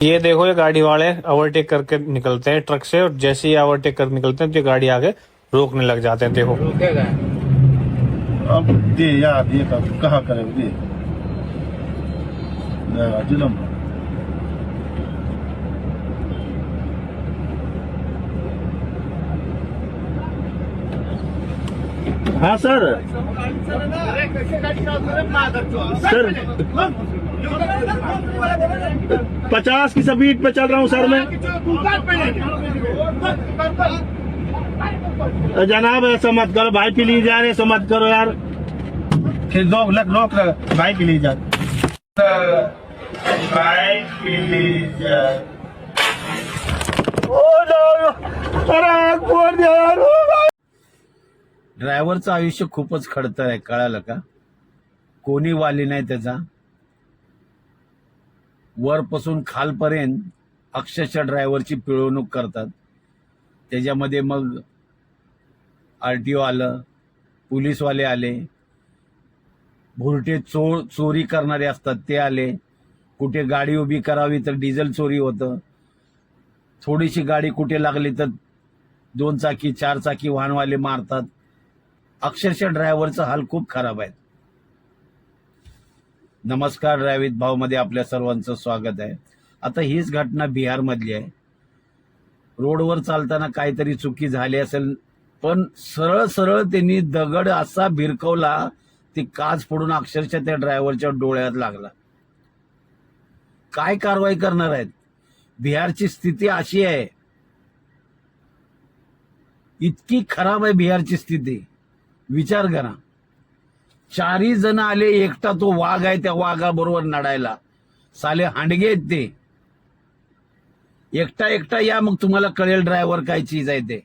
ये देखो, ये गाड़ी वाले ओवरटेक करके निकलते हैं ट्रक से, और जैसे ही ओवरटेक कर निकलते हैं तो ये गाड़ी आगे रोकने लग जाते हैं। देखो रुकेगा। अब दे यार, ये कहाँ करे दे जुलम। हाँ सर, सर 50 की स्पीड पे चल रहा हूँ सर मैं। जनाब ऐसा मत करो भाई, प्लीज यार ऐसा मत करो यार। फिर लोग भाई प्लीज यार, भाई प्लीज यार। ड्रायव्हरचं आयुष्य खूपच खडतर आहे, कळालं का? कोणी वाली नाही त्याचा, वरपासून खालपर्यंत अक्षरशः ड्रायव्हरची पिळवणूक करतात। त्याच्यामध्ये मग आरटीओ आलं, पोलीसवाले आले, भुरटे चोरी करणारे असतात ते आले, कुठे गाडी उभी करावी तर डिझेल चोरी होतं, थोडीशी गाडी कुठे लागली तर 2 चाकी 4 चाकी वाहनवाले मारतात। अक्षरशः ड्रायव्हरचा हाल खूप खराब आहे। नमस्कार, ड्रायव्हित भाव मध्ये आपल्या सर्वांचं स्वागत आहे। आता हीच घटना बिहार मधली आहे। रोडवर चालताना काहीतरी चुकी झाली असेल, पण सरळ सरळ त्यांनी दगड असा भिरकवला, ती काच फोडून अक्षरशः त्या ड्रायव्हरच्या डोळ्यात लागला। काय कारवाई करणार आहेत? बिहारची स्थिती अशी आहे, इतकी खराब आहे बिहारची स्थिती, विचार करा। 4 जण आले, एकटा तो वाघ आहे, त्या वाघाबरोबर लढायला, साले हांडगे आहेत ते। एकटा या, मग तुम्हाला कळेल ड्रायव्हर काय चीज आहे ते।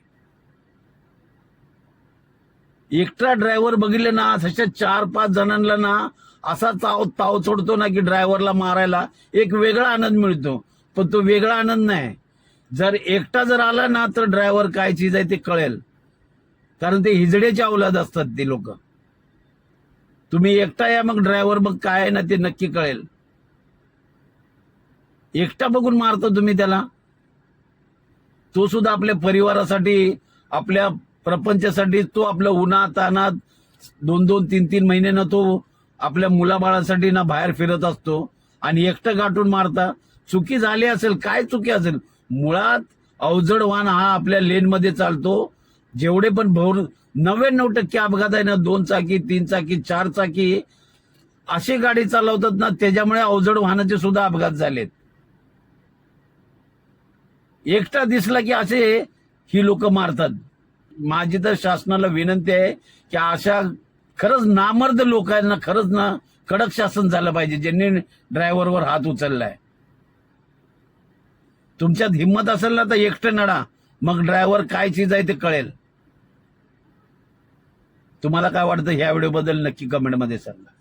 एकटा ड्रायव्हर बघितलं ना, तशा 4-5 जणांना ना असा ताव सोडतो ना की ड्रायव्हरला मारायला एक वेगळा आनंद मिळतो, पण तो वेगळा आनंद नाही। जर एकटा जर आला ना तर ड्रायव्हर काय चीज आहे ते कळेल, कारण ते हिजड्याचे औलाद असतात ते लोक। तुम्ही एकटा या, मग ड्रायव्हर मग काय आहे ना ते नक्की कळेल। एकटा बघून मारतो तुम्ही त्याला, तो सुद्धा आपल्या परिवारासाठी, आपल्या प्रपंचासाठी, तो आपल्या उन्हात तानात 2-2, 3-3 महिन्यानं तो आपल्या मुलाबाळासाठी ना बाहेर फिरत असतो, आणि एकटं गाठून मारता। चुकी झाली असेल, काय चुकी असेल, मुळात अवजड वाहन हा आपल्या लेन मध्ये चालतो। जेवढे पण 99% अपघात आहे ना, 2 चाकी 3 चाकी 4 चाकी अशी गाडी चालवतात ना, त्याच्यामुळे अवजड वाहनाचे सुद्धा अपघात झालेत। एकटा दिसला की असे ही लोक मारतात। माझी तर शासनाला विनंती आहे की अशा खरंच नामर्द लोकांना खरंच ना कडक शासन झालं पाहिजे, ज्यांनी ड्रायव्हरवर हात उचललाय। तुमच्यात हिंमत असेल ना तर एकटं लढा, मग ड्रायव्हर काय चीज आहे ते कळेल। तुम्हाला काय वाटतं ह्या व्हिडिओबद्दल नक्की कमेंटमध्ये सांगा।